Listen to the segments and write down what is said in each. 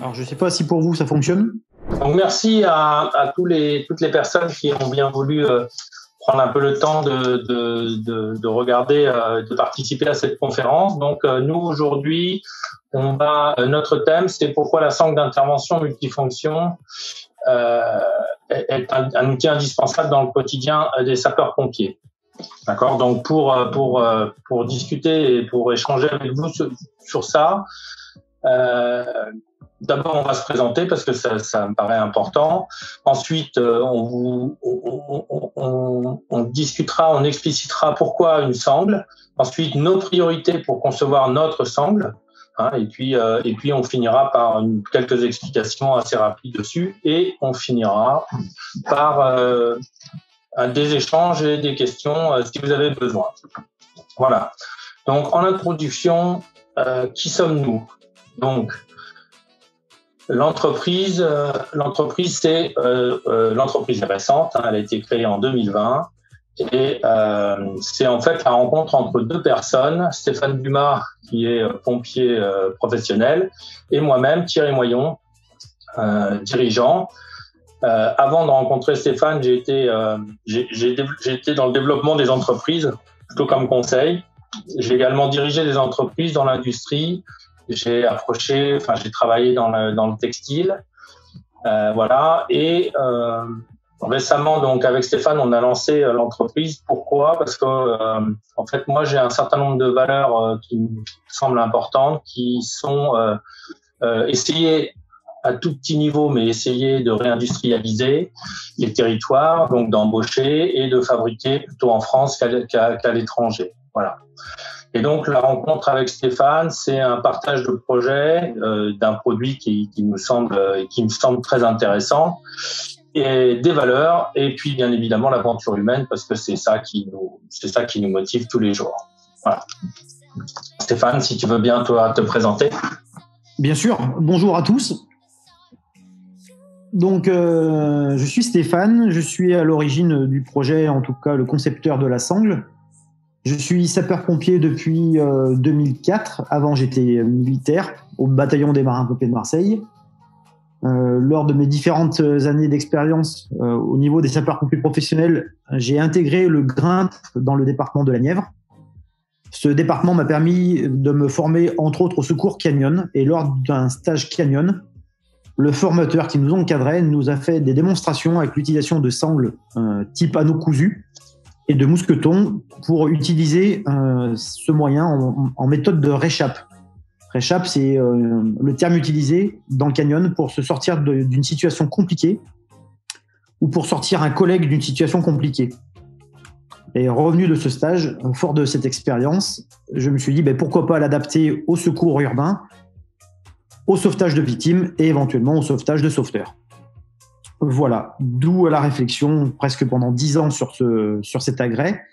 Alors, je ne sais pas si pour vous, ça fonctionne. Donc, merci à toutes les personnes qui ont bien voulu prendre un peu le temps de regarder, de participer à cette conférence. Donc, nous, aujourd'hui, notre thème, c'est pourquoi la sangle d'intervention multifonction est un outil indispensable dans le quotidien des sapeurs-pompiers. D'accord. Donc, pour discuter et pour échanger avec vous sur ça, d'abord, on va se présenter parce que ça me paraît important. Ensuite, on discutera, on explicitera pourquoi une sangle. Ensuite, nos priorités pour concevoir notre sangle. Hein, et puis, on finira par quelques explications assez rapides dessus. Et on finira par des échanges et des questions si vous avez besoin. Voilà. Donc, en introduction, qui sommes-nous ? Donc, l'entreprise c'est l'entreprise est récente, hein, elle a été créée en 2020 et c'est en fait la rencontre entre deux personnes, Stéphane Dumas qui est pompier professionnel et moi-même, Thierry Moyon, dirigeant. Avant de rencontrer Stéphane, j'ai été dans le développement des entreprises, plutôt comme conseil. J'ai également dirigé des entreprises dans l'industrie. J'ai travaillé dans le textile, voilà. Et récemment, donc avec Stéphane, on a lancé l'entreprise. Pourquoi ? Parce que en fait, moi, j'ai un certain nombre de valeurs qui me semblent importantes, qui sont essayer à tout petit niveau, mais essayer de réindustrialiser les territoires, donc d'embaucher et de fabriquer plutôt en France qu'à l'étranger. Voilà. Et donc, la rencontre avec Stéphane, c'est un partage de projet d'un produit qui me semble très intéressant, et des valeurs, et puis bien évidemment l'aventure humaine, parce que c'est ça qui nous motive tous les jours. Voilà. Stéphane, si tu veux bien toi te présenter. Bien sûr. Bonjour à tous. Donc, je suis Stéphane. Je suis à l'origine du projet, en tout cas le concepteur de la sangle. Je suis sapeur-pompier depuis 2004. Avant, j'étais militaire au bataillon des marins-pompiers de Marseille. Lors de mes différentes années d'expérience au niveau des sapeurs-pompiers professionnels, j'ai intégré le GRIMP dans le département de la Nièvre. Ce département m'a permis de me former, entre autres, au secours canyon. Et lors d'un stage canyon, le formateur qui nous encadrait nous a fait des démonstrations avec l'utilisation de sangles type anneau cousu et de mousquetons pour utiliser ce moyen en méthode de réchappe. Réchappe, c'est le terme utilisé dans le canyon pour se sortir d'une situation compliquée ou pour sortir un collègue d'une situation compliquée. Et revenu de ce stage, fort de cette expérience, je me suis dit pourquoi pas l'adapter au secours urbain, au sauvetage de victimes et éventuellement au sauvetage de sauveteurs. Voilà, d'où la réflexion presque pendant 10 ans sur cet agrès.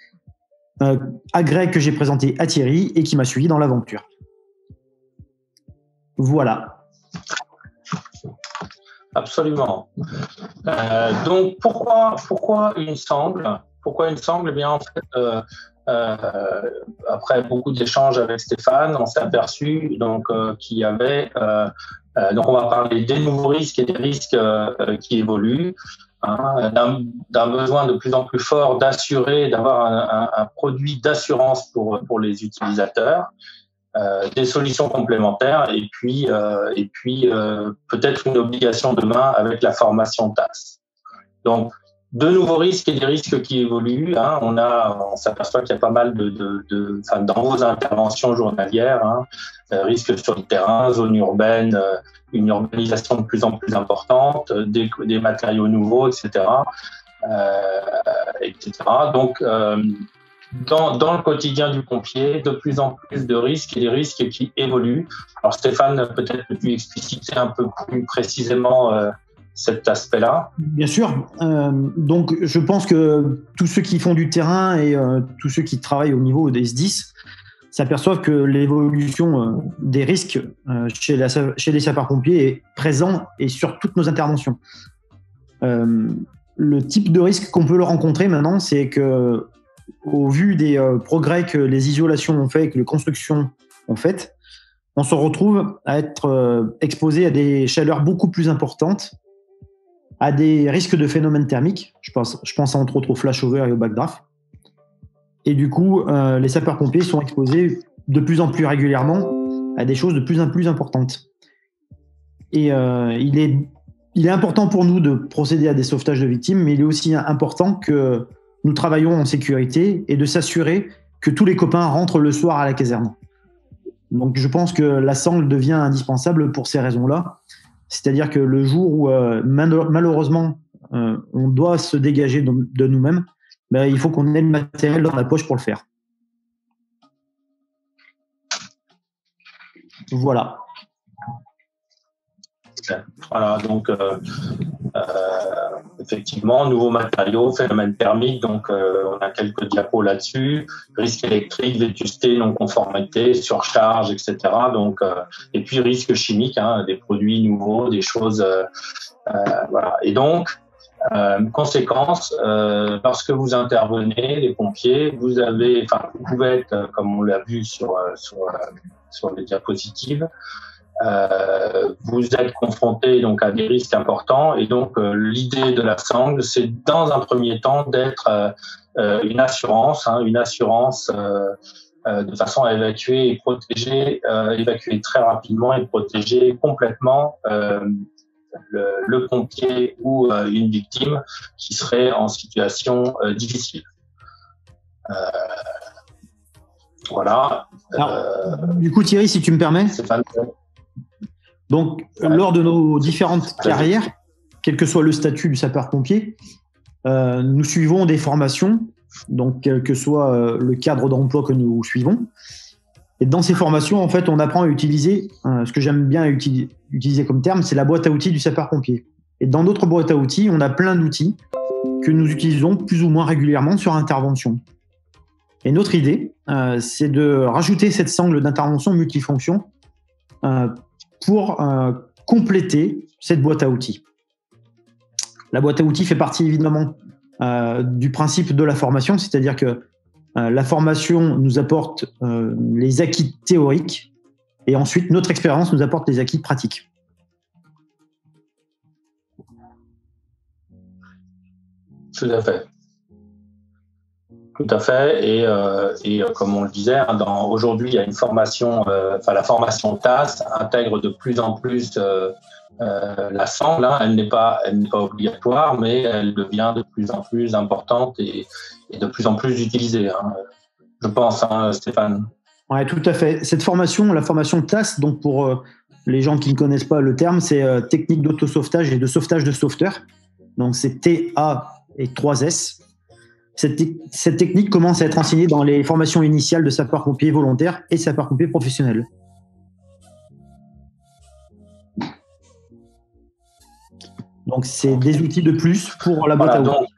Agrès que j'ai présenté à Thierry et qui m'a suivi dans l'aventure. Voilà. Absolument. Donc, pourquoi une sangle ? Pourquoi une sangle ? Eh bien, en fait, après beaucoup d'échanges avec Stéphane, on s'est aperçu qu'il y avait... donc, on va parler des nouveaux risques et des risques qui évoluent, hein, d'un besoin de plus en plus fort d'avoir un produit d'assurance pour les utilisateurs, des solutions complémentaires et puis peut-être une obligation demain avec la formation TAS. Donc, de nouveaux risques et des risques qui évoluent. Hein, on s'aperçoit qu'il y a pas mal dans vos interventions journalières, hein, risques sur le terrain, zone urbaine, une urbanisation de plus en plus importante, des matériaux nouveaux, etc. Etc. Donc, dans le quotidien du pompier, de plus en plus de risques et des risques qui évoluent. Alors Stéphane, peut-être que tu expliciter un peu plus précisément cet aspect-là. Bien sûr. Donc, je pense que tous ceux qui font du terrain et tous ceux qui travaillent au niveau des SDIS s'aperçoivent que l'évolution des risques chez les sapeurs-pompiers est présent et sur toutes nos interventions. Le type de risque qu'on peut le rencontrer maintenant, c'est que, au vu des progrès que les isolations ont fait et que les constructions ont fait, on se retrouve à être exposé à des chaleurs beaucoup plus importantes, à des risques de phénomènes thermiques. Je pense entre autres au flashover et au backdraft. Et du coup, les sapeurs-pompiers sont exposés de plus en plus régulièrement à des choses de plus en plus importantes. Et il est important pour nous de procéder à des sauvetages de victimes, mais il est aussi important que nous travaillions en sécurité et de s'assurer que tous les copains rentrent le soir à la caserne. Donc je pense que la sangle devient indispensable pour ces raisons-là. C'est-à-dire que le jour où malheureusement on doit se dégager de nous-mêmes, ben, il faut qu'on ait le matériel dans la poche pour le faire. Voilà. Voilà, donc effectivement, nouveaux matériaux, phénomène thermique, donc on a quelques diapos là-dessus, risque électrique, vétusté, non-conformité, surcharge, etc. Donc, et puis risque chimique, hein, des produits nouveaux, des choses, voilà. Et donc, conséquence, lorsque vous intervenez, les pompiers, vous pouvez être, comme on l'a vu sur les diapositives, vous êtes confronté donc à des risques importants, et donc l'idée de la sangle, c'est dans un premier temps d'être une assurance de façon à évacuer et protéger, évacuer très rapidement et protéger complètement le pompier ou une victime qui serait en situation difficile. Voilà. Alors, du coup, Thierry, si tu me permets. Donc, lors de nos différentes carrières, quel que soit le statut du sapeur-pompier, nous suivons des formations, donc quel que soit le cadre d'emploi que nous suivons. Et dans ces formations, en fait, on apprend à utiliser, ce que j'aime bien utiliser comme terme, c'est la boîte à outils du sapeur-pompier. Et dans notre boîte à outils, on a plein d'outils que nous utilisons plus ou moins régulièrement sur intervention. Et notre idée, c'est de rajouter cette sangle d'intervention multifonction pour compléter cette boîte à outils. La boîte à outils fait partie évidemment du principe de la formation, c'est-à-dire que la formation nous apporte les acquis théoriques et ensuite notre expérience nous apporte les acquis pratiques. Tout à fait. Tout à fait. Et comme on le disait, hein, aujourd'hui, il y a une formation, la formation TAS intègre de plus en plus la sangle. Hein. Elle n'est pas obligatoire, mais elle devient de plus en plus importante et de plus en plus utilisée. Hein. Je pense, hein, Stéphane. Oui, tout à fait. Cette formation, la formation TAS, donc pour les gens qui ne connaissent pas le terme, c'est technique d'autosauvetage et de sauvetage de sauveteurs. Donc c'est TA et 3S. Cette technique commence à être enseignée dans les formations initiales de sapeurs-pompiers volontaires et sapeurs-pompiers professionnels. Donc, c'est des outils de plus pour la boîte à outils.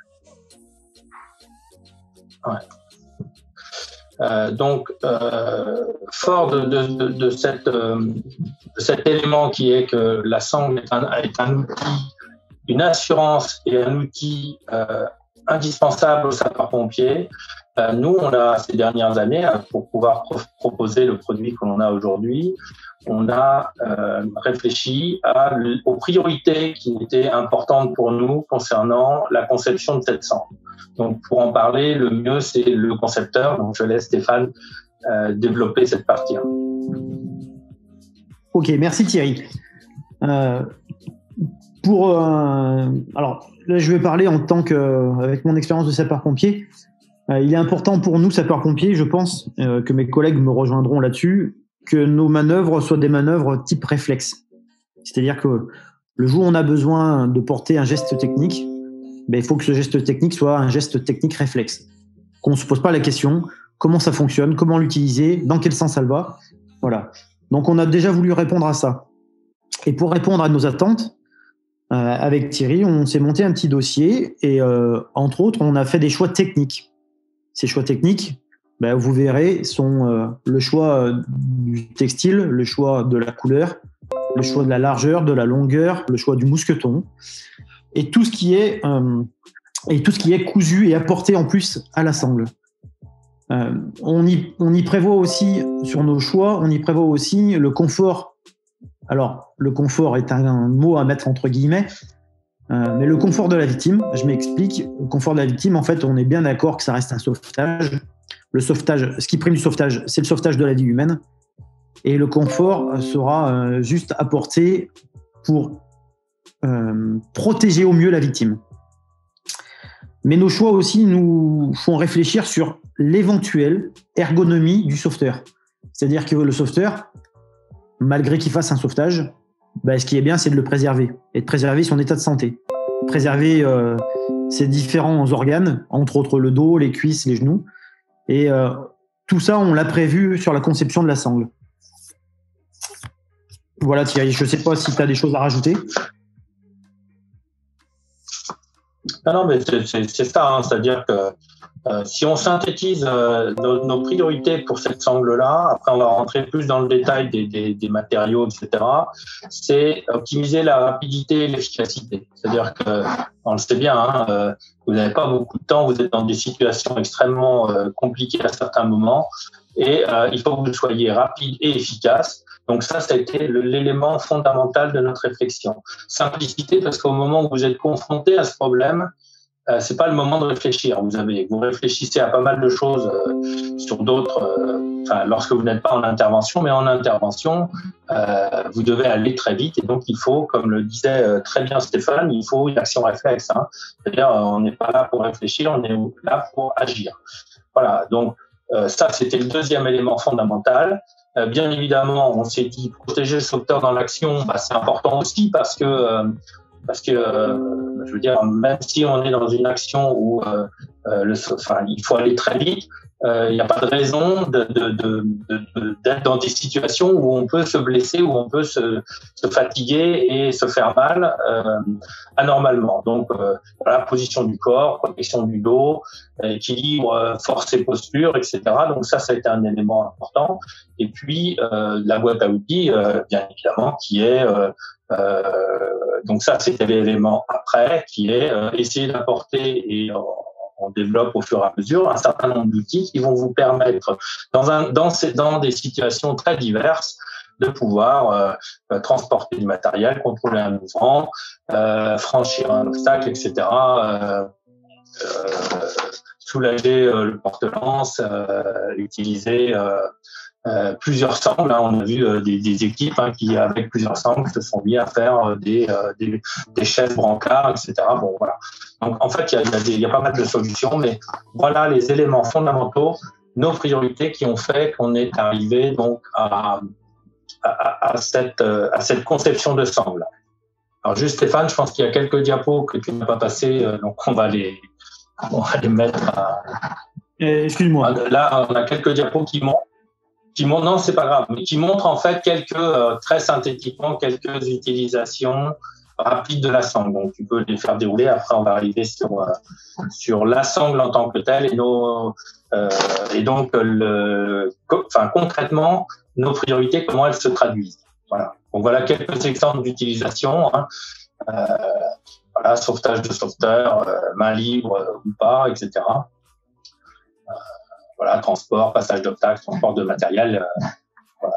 Fort de cet élément qui est que la sangle est un outil, une assurance et un outil indispensable aux sapeurs-pompiers. Nous, on a, ces dernières années, pour pouvoir proposer le produit que l'on a aujourd'hui, on a réfléchi aux priorités qui étaient importantes pour nous concernant la conception de cette sangle. Donc, pour en parler, le mieux, c'est le concepteur. Donc, je laisse Stéphane développer cette partie. Ok, merci Thierry. Alors, là, je vais parler avec mon expérience de sapeur-pompier. Il est important pour nous, sapeurs-pompiers, je pense que mes collègues me rejoindront là-dessus, que nos manœuvres soient des manœuvres type réflexe. C'est-à-dire que le jour où on a besoin de porter un geste technique, il faut que ce geste technique soit un geste technique réflexe. Qu'on ne se pose pas la question, comment ça fonctionne, comment l'utiliser, dans quel sens elle va. Voilà. Donc, on a déjà voulu répondre à ça. Et pour répondre à nos attentes, avec Thierry, on s'est monté un petit dossier et entre autres, on a fait des choix techniques. Ces choix techniques, vous verrez, sont le choix du textile, le choix de la couleur, le choix de la largeur, de la longueur, le choix du mousqueton et tout ce qui est cousu et apporté en plus à la sangle. On y prévoit aussi, sur nos choix, on y prévoit aussi le confort. Alors, le confort est un mot à mettre entre guillemets, mais le confort de la victime, je m'explique. Le confort de la victime, en fait, on est bien d'accord que ça reste un sauvetage. Le sauvetage, ce qui prime du sauvetage, c'est le sauvetage de la vie humaine. Et le confort sera juste apporté pour protéger au mieux la victime. Mais nos choix aussi nous font réfléchir sur l'éventuelle ergonomie du sauveteur. C'est-à-dire que le sauveteur, malgré qu'il fasse un sauvetage, ce qui est bien, c'est de le préserver et de préserver son état de santé. Préserver ses différents organes, entre autres le dos, les cuisses, les genoux. Et tout ça, on l'a prévu sur la conception de la sangle. Voilà Thierry, je ne sais pas si tu as des choses à rajouter. Non, mais c'est ça, hein, c'est-à-dire que si on synthétise nos priorités pour cette sangle-là, après on va rentrer plus dans le détail des matériaux, etc., c'est optimiser la rapidité et l'efficacité. C'est-à-dire que, on le sait bien, hein, vous n'avez pas beaucoup de temps, vous êtes dans des situations extrêmement compliquées à certains moments, et il faut que vous soyez rapide et efficace. Donc ça a été l'élément fondamental de notre réflexion. Simplicité, parce qu'au moment où vous êtes confronté à ce problème, c'est pas le moment de réfléchir. Vous réfléchissez à pas mal de choses sur d'autres, lorsque vous n'êtes pas en intervention, mais en intervention, vous devez aller très vite. Et donc, il faut, comme le disait très bien Stéphane, il faut une action réflexe. Hein. C'est-à-dire, on n'est pas là pour réfléchir, on est là pour agir. Voilà. Donc, ça, c'était le deuxième élément fondamental. Bien évidemment, on s'est dit protéger le sauveteur dans l'action, c'est important aussi parce que je veux dire, même si on est dans une action où il faut aller très vite, il n'y a pas de raison d'être dans des situations où on peut se blesser, où on peut se fatiguer et se faire mal anormalement. Donc, voilà, position du corps, protection du dos, équilibre, force et posture, etc. Donc ça a été un élément important. Et puis, la boîte à outils, bien évidemment, qui est... donc ça, c'était l'élément après, qui est essayer d'apporter, et on développe au fur et à mesure un certain nombre d'outils qui vont vous permettre, dans des situations très diverses, de pouvoir transporter du matériel, contrôler un mouvement, franchir un obstacle, etc., soulager le porte-lance, utiliser plusieurs sangles. Hein. On a vu des équipes qui, avec plusieurs sangles, se sont mis à faire des chaises brancards, etc. Bon, voilà. Donc, en fait, il y a pas mal de solutions, mais voilà les éléments fondamentaux, nos priorités qui ont fait qu'on est arrivé donc à cette conception de sangle. Alors, juste Stéphane, je pense qu'il y a quelques diapos que tu n'as pas passés, donc on va les mettre à... Excuse-moi. Là, on a quelques diapos qui montrent, non, c'est pas grave, mais qui montrent en fait très synthétiquement, quelques utilisations rapides de la sangle. Donc, tu peux les faire dérouler. Après, on va arriver sur la sangle en tant que telle et donc, concrètement, nos priorités, comment elles se traduisent. Voilà. Donc, voilà quelques exemples d'utilisation. Hein. Voilà, sauvetage de sauveteur, main libre ou pas, etc. Voilà, transport, passage d'obstacles, transport de matériel. Voilà,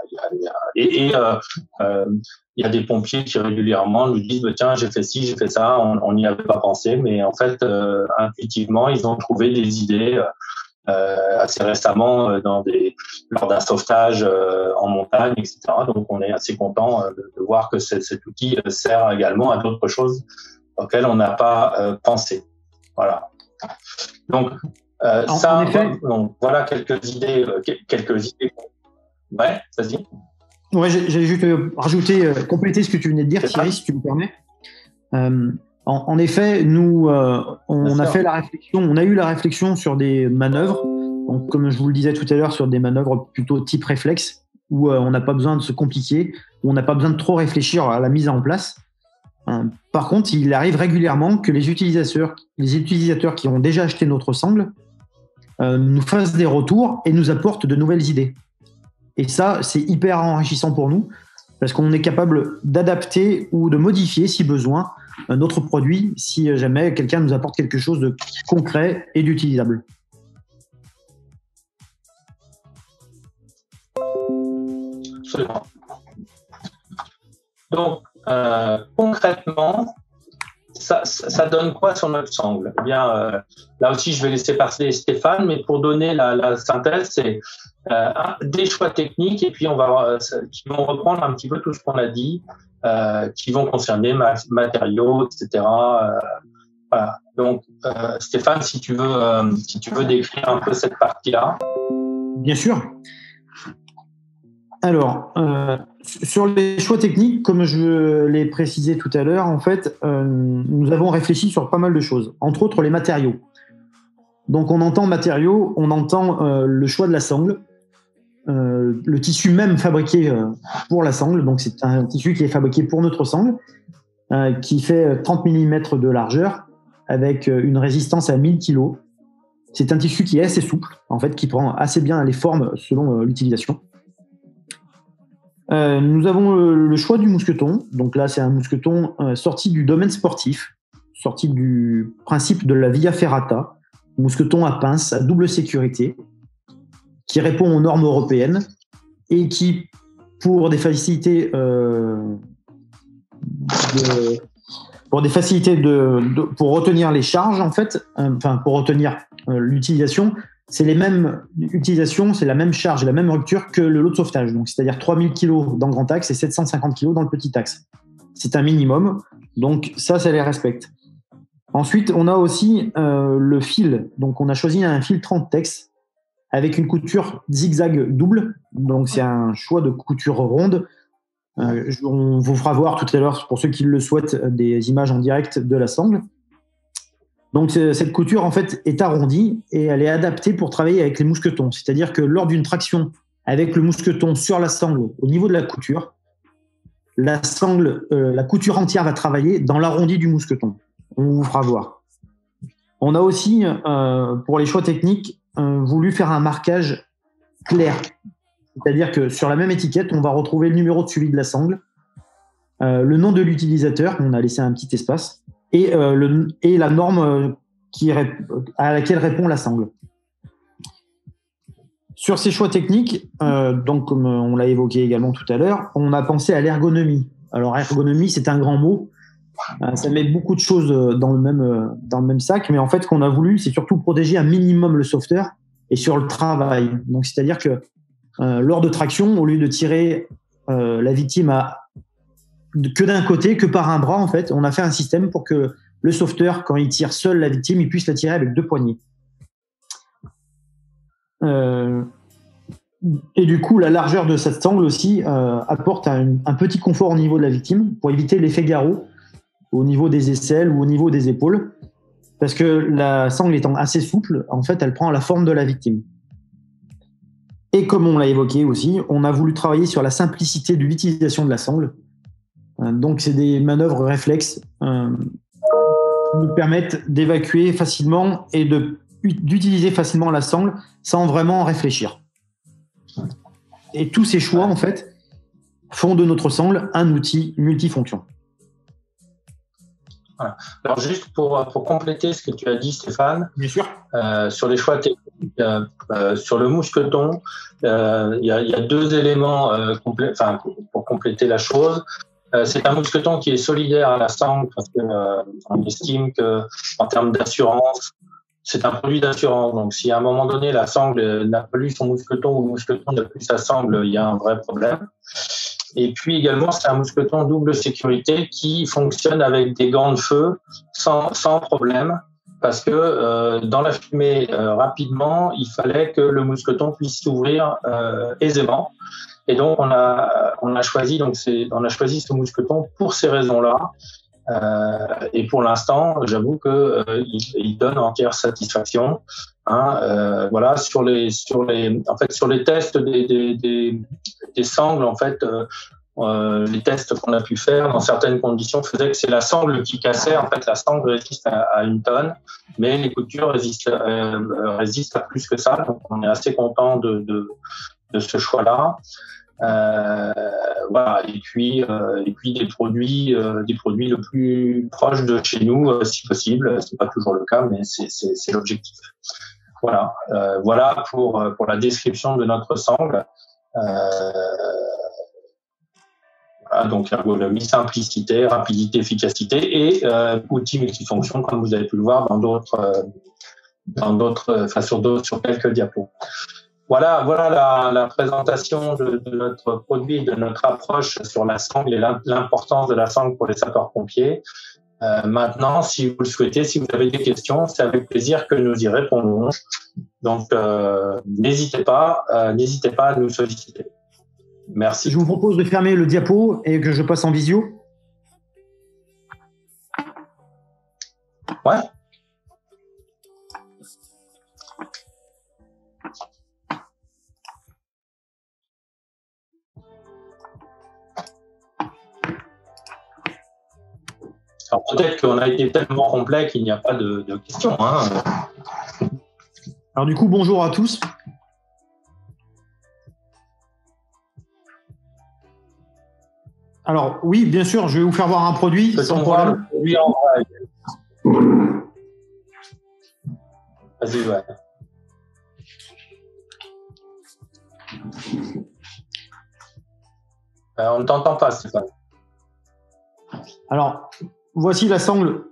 il y a des pompiers qui régulièrement nous disent tiens, j'ai fait ci, j'ai fait ça, on n'y avait pas pensé, mais en fait, intuitivement, ils ont trouvé des idées assez récemment lors d'un sauvetage en montagne, etc. Donc, on est assez content de voir que cet outil sert également à d'autres choses auxquelles on n'a pas pensé. Voilà. Donc, en effet, donc, voilà quelques idées. Ouais, vas-y. Ouais, j'allais juste rajouter, compléter ce que tu venais de dire, Thierry, si tu me permets. En effet, nous, on a fait la réflexion, on a eu la réflexion sur des manœuvres, donc comme je vous le disais tout à l'heure, sur des manœuvres plutôt type réflexe, où on n'a pas besoin de se compliquer, où on n'a pas besoin de trop réfléchir à la mise en place. Par contre, il arrive régulièrement que les utilisateurs qui ont déjà acheté notre sangle nous fassent des retours et nous apportent de nouvelles idées. Et ça, c'est hyper enrichissant pour nous, parce qu'on est capable d'adapter ou de modifier, si besoin, notre produit, si jamais quelqu'un nous apporte quelque chose de concret et d'utilisable. absolument. Donc, concrètement, ça donne quoi sur notre sangle? Eh bien, là aussi, je vais laisser passer Stéphane, mais pour donner la synthèse, c'est des choix techniques, et puis qui vont reprendre un petit peu tout ce qu'on a dit, qui vont concerner matériaux, etc. Voilà. Donc, Stéphane, si tu veux décrire un peu cette partie-là. Bien sûr. Alors, sur les choix techniques, comme je l'ai précisé tout à l'heure, en fait, nous avons réfléchi sur pas mal de choses, entre autres les matériaux. Donc, on entend matériaux, on entend le choix de la sangle, le tissu même fabriqué pour la sangle. Donc, c'est un tissu qui est fabriqué pour notre sangle, qui fait 30 mm de largeur, avec une résistance à 1000 kg. C'est un tissu qui est assez souple, en fait, qui prend assez bien les formes selon l'utilisation. Nous avons le choix du mousqueton. Donc là, c'est un mousqueton sorti du domaine sportif, sorti du principe de la via ferrata, mousqueton à pince à double sécurité, qui répond aux normes européennes et qui, pour des facilités pour retenir les charges, en fait, pour retenir l'utilisation, c'est les mêmes utilisations, c'est la même charge, la même rupture que le lot de sauvetage. Donc, c'est-à-dire 3000 kg dans le grand axe et 750 kg dans le petit axe. C'est un minimum, donc ça les respecte. Ensuite, on a aussi le fil. Donc, on a choisi un fil 30-tex avec une couture zigzag double. Donc, c'est un choix de couture ronde. On vous fera voir tout à l'heure, pour ceux qui le souhaitent, des images en direct de la sangle. Donc, cette couture, en fait, est arrondie et elle est adaptée pour travailler avec les mousquetons. C'est-à-dire que lors d'une traction avec le mousqueton sur la sangle, au niveau de la couture, la couture entière va travailler dans l'arrondi du mousqueton. On vous fera voir. On a aussi, pour les choix techniques, voulu faire un marquage clair. C'est-à-dire que sur la même étiquette, on va retrouver le numéro de suivi de la sangle, le nom de l'utilisateur, on a laissé un petit espace, et la norme à laquelle répond la sangle. Sur ces choix techniques, donc comme on l'a évoqué également tout à l'heure, on a pensé à l'ergonomie. Alors ergonomie, c'est un grand mot. Ça met beaucoup de choses dans le même sac, mais en fait, ce qu'on a voulu, c'est surtout protéger un minimum le sauveteur et sur le travail. Donc, c'est-à-dire que lors de traction, au lieu de tirer la victime que d'un côté, que par un bras, en fait, on a fait un système pour que le sauveteur, quand il tire seul la victime, il puisse la tirer avec 2 poignées. Et du coup, la largeur de cette sangle aussi apporte un petit confort au niveau de la victime pour éviter l'effet garrot au niveau des aisselles ou au niveau des épaules, parce que la sangle étant assez souple, en fait, elle prend la forme de la victime. Et comme on l'a évoqué aussi, on a voulu travailler sur la simplicité de l'utilisation de la sangle. Donc, c'est des manœuvres réflexes qui nous permettent d'évacuer facilement et d'utiliser facilement la sangle sans vraiment réfléchir. Et tous ces choix, en fait, font de notre sangle un outil multifonction. Voilà. Alors, juste pour compléter ce que tu as dit, Stéphane, bien sûr, sur les choix techniques, sur le mousqueton, il y a 2 éléments pour compléter la chose. C'est un mousqueton qui est solidaire à la sangle parce qu'on estime qu'en termes d'assurance, c'est un produit d'assurance. Donc, si à un moment donné, la sangle n'a plus son mousqueton ou le mousqueton n'a plus sa sangle, il y a un vrai problème. Et puis également, c'est un mousqueton double sécurité qui fonctionne avec des gants de feu sans problème, parce que dans la fumée, rapidement, il fallait que le mousqueton puisse s'ouvrir aisément. Et donc, on a choisi ce mousqueton pour ces raisons-là. Et pour l'instant, j'avoue que il donne entière satisfaction. Voilà, sur les tests des sangles, en fait, les tests qu'on a pu faire dans certaines conditions faisaient que c'est la sangle qui cassait. En fait, la sangle résiste à 1 tonne, mais les coutures résistent à plus que ça. Donc, on est assez content de ce choix-là. Voilà, et puis des produits le plus proches de chez nous, si possible. C'est pas toujours le cas, mais c'est l'objectif. Voilà pour la description de notre sangle. donc ergonomie, simplicité, rapidité, efficacité et outils multifonctions, comme vous avez pu le voir sur quelques diapos. Voilà la présentation de notre produit, de notre approche sur la sangle et l'importance de la sangle pour les sapeurs-pompiers. Maintenant, si vous le souhaitez, si vous avez des questions, c'est avec plaisir que nous y répondrons. Donc, n'hésitez pas à nous solliciter. Merci. Je vous propose de fermer le diapo et que je passe en visio. Ouais. Alors peut-être qu'on a été tellement complet qu'il n'y a pas de questions. Hein. Alors du coup, bonjour à tous. Alors oui, bien sûr, je vais vous faire voir un produit. Sans problème. Oui, en vrai. Vas-y, ouais. On ne t'entend pas, Stéphane. Alors, voici la sangle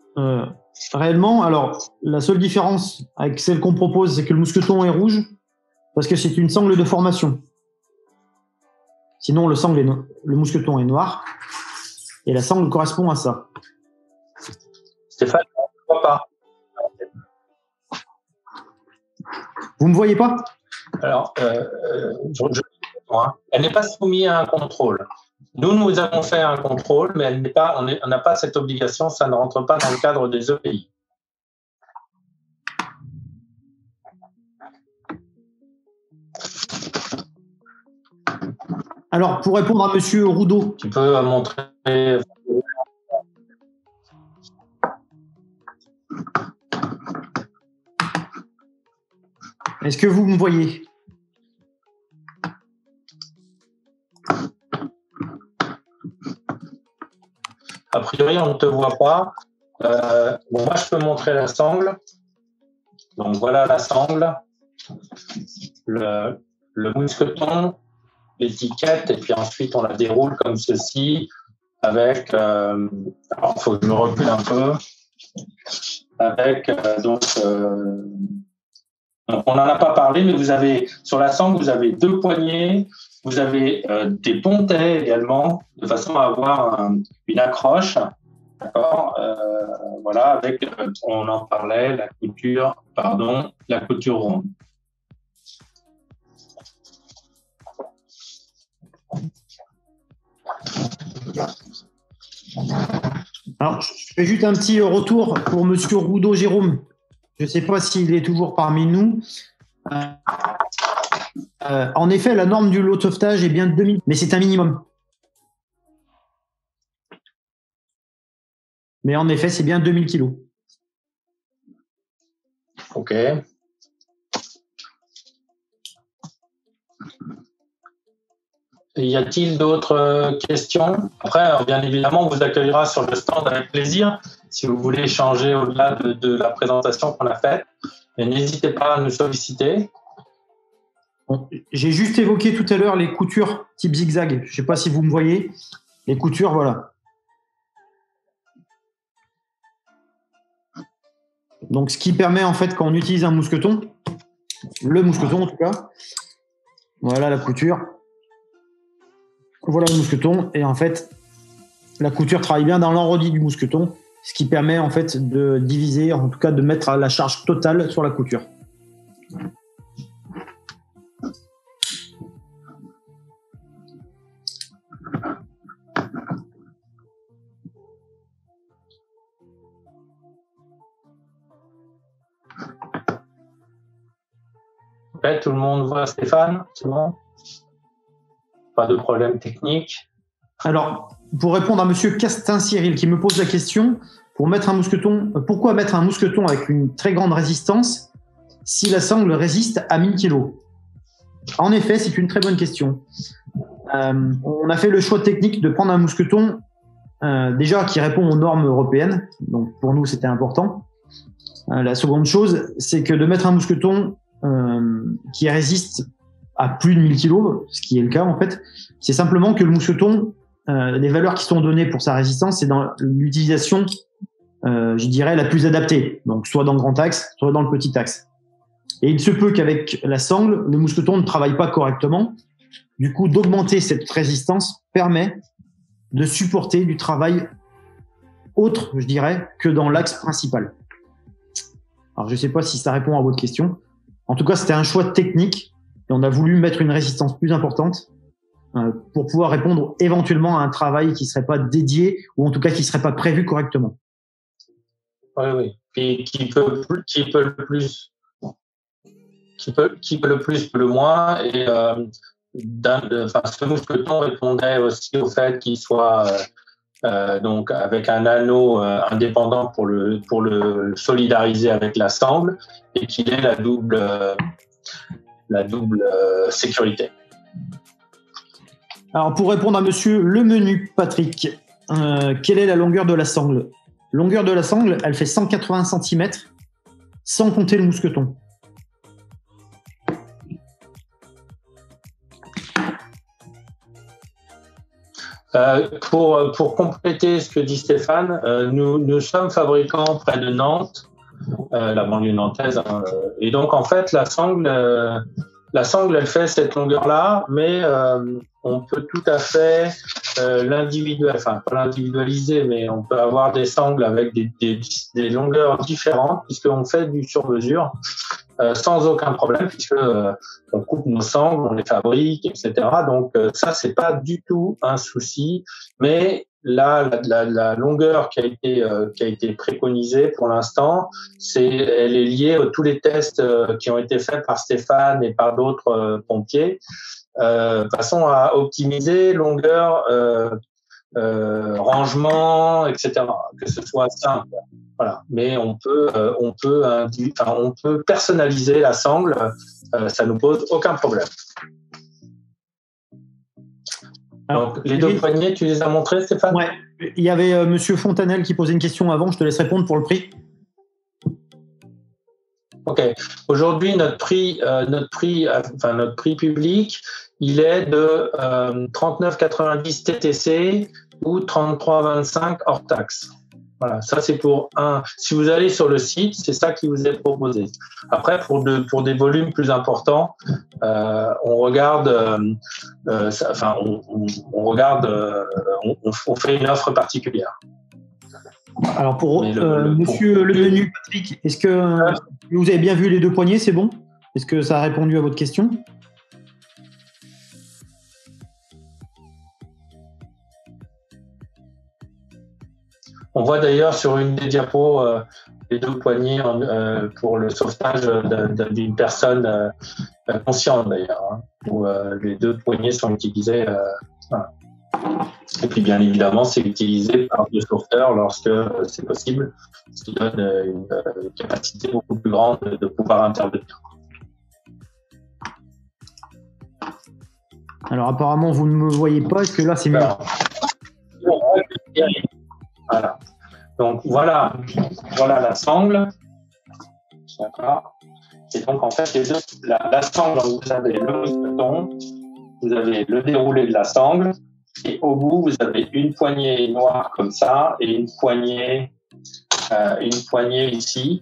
réellement. Alors, la seule différence avec celle qu'on propose, c'est que le mousqueton est rouge parce que c'est une sangle de formation. Sinon, le mousqueton est noir et la sangle correspond à ça. Stéphane, on ne voit pas. Vous ne me voyez pas? Alors, elle n'est pas soumise à un contrôle. Nous avons fait un contrôle, mais on n'a pas cette obligation, ça ne rentre pas dans le cadre des EPI. Alors, pour répondre à Monsieur Roudot. Tu peux montrer. Est-ce que vous me voyez? A priori, on ne te voit pas. Moi, je peux montrer la sangle. Donc, voilà la sangle. Le mousqueton, l'étiquette, et puis ensuite, on la déroule comme ceci avec... alors, il faut que je me recule un peu. Avec, donc, on n'en a pas parlé, mais sur la sangle, vous avez 2 poignées. Vous avez des pontets également, de façon à avoir une accroche, d'accord, voilà, avec, on en parlait, la couture ronde. Alors, je fais juste un petit retour pour Monsieur Roudot Jérôme. Je ne sais pas s'il est toujours parmi nous. En effet, la norme du lot de sauvetage est bien de 2000, mais c'est un minimum. Mais en effet, c'est bien 2000 kilos. OK. Y a-t-il d'autres questions? Après, bien évidemment, on vous accueillera sur le stand avec plaisir si vous voulez échanger au-delà de la présentation qu'on a faite. Et n'hésitez pas à nous solliciter. Bon, j'ai juste évoqué tout à l'heure les coutures type zigzag. Je ne sais pas si vous me voyez. Les coutures, voilà. Donc, ce qui permet, en fait, quand on utilise un mousqueton, le mousqueton en tout cas, voilà la couture. Voilà le mousqueton. Et en fait, la couture travaille bien dans l'enrodit du mousqueton, ce qui permet, en fait, de diviser, en tout cas, de mettre la charge totale sur la couture. Okay, tout le monde voit Stéphane, c'est bon? Pas de problème technique. Alors, pour répondre à Monsieur Castin-Cyril qui me pose la question, pourquoi mettre un mousqueton avec une très grande résistance si la sangle résiste à 1000 kg? En effet, c'est une très bonne question. On a fait le choix technique de prendre un mousqueton déjà qui répond aux normes européennes, donc pour nous c'était important. La seconde chose, c'est que de mettre un mousqueton qui résiste à plus de 1000 kg, ce qui est le cas en fait, c'est simplement que le mousqueton les valeurs qui sont données pour sa résistance, c'est dans l'utilisation, je dirais, la plus adaptée. Donc, soit dans le grand axe, soit dans le petit axe. Et il se peut qu'avec la sangle, le mousqueton ne travaille pas correctement. Du coup, d'augmenter cette résistance permet de supporter du travail autre, je dirais, que dans l'axe principal. Alors, je ne sais pas si ça répond à votre question. En tout cas, c'était un choix technique et on a voulu mettre une résistance plus importante pour pouvoir répondre éventuellement à un travail qui ne serait pas dédié ou en tout cas qui ne serait pas prévu correctement. Oui, oui. Puis qui peut le plus, qui peut le plus, peut le moins. Et ce mousqueton répondait aussi au fait qu'il soit donc avec un anneau indépendant pour le solidariser avec la sangle et qu'il ait la double sécurité. Alors pour répondre à monsieur Lemenu, Patrick, quelle est la longueur de la sangle? Longueur de la sangle, elle fait 180 cm sans compter le mousqueton. Pour compléter ce que dit Stéphane, nous sommes fabricants près de Nantes, la banlieue nantaise, et donc en fait la sangle elle fait cette longueur-là, mais on peut tout à fait pas l'individualiser, mais on peut avoir des sangles avec des longueurs différentes puisqu'on fait du sur-mesure. Sans aucun problème, puisque on coupe nos sangles, on les fabrique, etc. Donc ça, c'est pas du tout un souci. Mais là, la longueur qui a été préconisée pour l'instant, elle est liée à tous les tests qui ont été faits par Stéphane et par d'autres pompiers, façon à optimiser longueur, rangement, etc. Que ce soit simple. Voilà. Mais on peut personnaliser la sangle, ça nous pose aucun problème. Alors, donc, les deux poignées, tu les as montrés, Stéphane? Ouais. Il y avait monsieur Fontanel qui posait une question avant, je te laisse répondre pour le prix. Ok. Aujourd'hui, notre prix public, il est de 39,90 TTC ou 33,25 hors taxe. Voilà, ça c'est pour un. Si vous allez sur le site, c'est ça qui vous est proposé. Après, pour des volumes plus importants, on regarde, on fait une offre particulière. Alors pour monsieur Lemenu, Patrick, est-ce que vous avez bien vu les deux poignées, c'est bon? Est-ce que ça a répondu à votre question? On voit d'ailleurs sur une des diapos les deux poignées pour le sauvetage d'une personne consciente d'ailleurs, hein, où les deux poignées sont utilisées. Voilà. Et puis bien évidemment, c'est utilisé par le sauveteur lorsque c'est possible, ce qui donne une capacité beaucoup plus grande de pouvoir intervenir. Alors apparemment, vous ne me voyez pas. Est-ce que là, c'est mieux? Voilà. Donc voilà la sangle. D'accord. Et donc en fait, la sangle, vous avez le mousqueton, vous avez le déroulé de la sangle, et au bout vous avez une poignée noire comme ça et une poignée ici.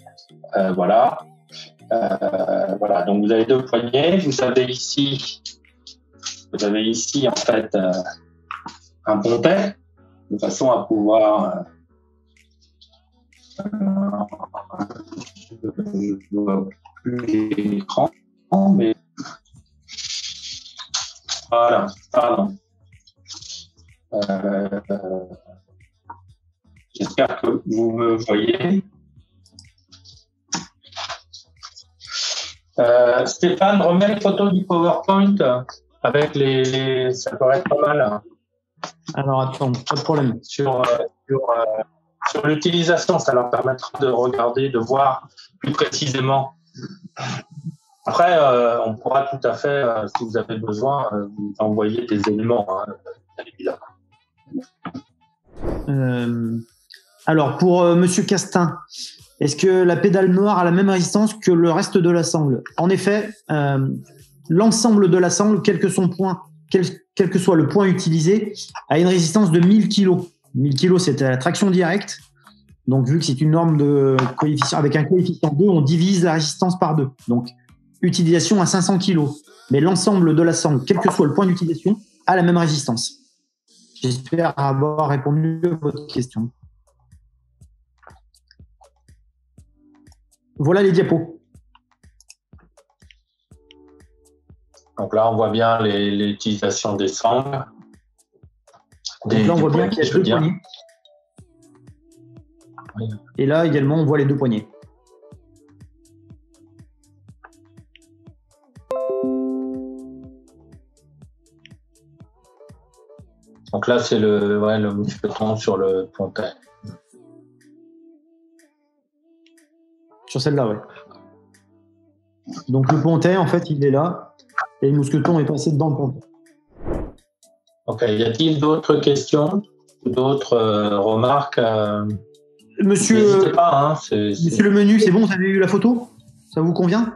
Voilà. Voilà. Donc vous avez deux poignées. Vous avez ici en fait un pontet, de façon à pouvoir je ne vois plus l'écran, mais voilà, pardon. J'espère que vous me voyez. Stéphane, remets les photos du PowerPoint avec ça pourrait être pas mal. Hein. Alors attends, pas de problème. Sur l'utilisation, ça leur permettra de regarder, de voir plus précisément. Après, on pourra tout à fait, si vous avez besoin, vous envoyer des éléments, hein, bien évidemment. Alors, pour monsieur Castin, est-ce que la pédale noire a la même résistance que le reste de la sangle? En effet, l'ensemble de la sangle, quel que quel que soit le point utilisé, a une résistance de 1000 kg. 1000 kg, c'est la traction directe. Donc, vu que c'est une norme de coefficient, avec un coefficient 2, on divise la résistance par 2. Donc, utilisation à 500 kg. Mais l'ensemble de la sangle, quel que soit le point d'utilisation, a la même résistance. J'espère avoir répondu à votre question. Voilà les diapos. Donc là, on voit bien l'utilisation des sangles. Donc là, on voit bien qu'il y a 2 poignées. Oui. Et là, également, on voit les 2 poignées. Donc là, c'est le mousqueton sur le pontet. Sur celle-là, oui. Donc le pontet, en fait, il est là. Et le mousqueton est passé dans le pontet. Ok. Y a-t-il d'autres questions? D'autres remarques Monsieur, n'hésitez pas. Hein, Monsieur le menu, c'est bon, vous avez eu la photo? Ça vous convient?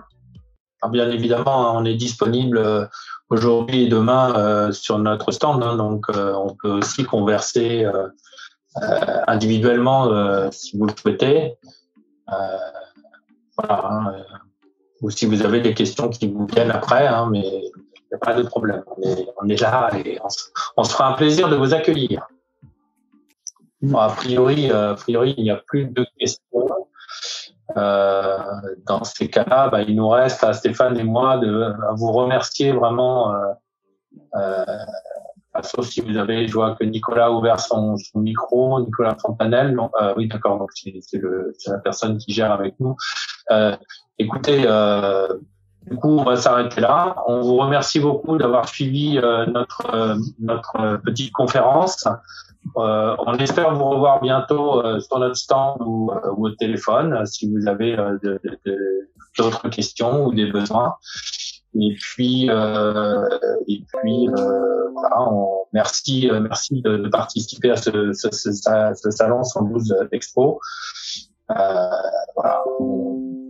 Bien évidemment, on est disponible aujourd'hui et demain sur notre stand, hein, donc on peut aussi converser individuellement si vous le souhaitez. Voilà, hein, ou si vous avez des questions qui vous viennent après, hein, mais il n'y a pas de problème. On est là et on se fera un plaisir de vous accueillir. Bon, a priori, il n'y a plus de questions. Dans ces cas-là, il nous reste à Stéphane et moi à vous remercier vraiment. Sauf si vous avez, je vois que Nicolas a ouvert son micro, Nicolas Fontanelle. Donc, oui, d'accord, donc c'est la personne qui gère avec nous. Écoutez, du coup, on va s'arrêter là. On vous remercie beaucoup d'avoir suivi notre petite conférence. On espère vous revoir bientôt sur notre stand ou au téléphone si vous avez d'autres questions ou des besoins. Et puis voilà, merci de participer à ce salon 112 Expo. Voilà.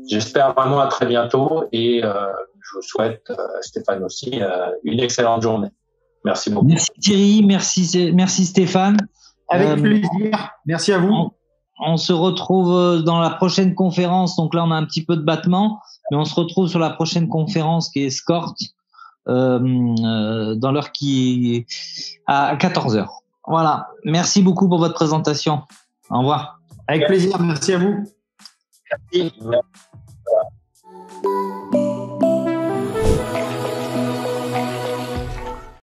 J'espère vraiment à très bientôt et je vous souhaite, Stéphane aussi, une excellente journée. Merci beaucoup. Merci Thierry, merci Stéphane. Avec plaisir. Merci à vous. On se retrouve dans la prochaine conférence. Donc là, on a un petit peu de battement, mais on se retrouve sur la prochaine conférence qui est Escort dans l'heure qui est à 14h. Voilà. Merci beaucoup pour votre présentation. Au revoir. Avec plaisir. Merci à vous. Merci.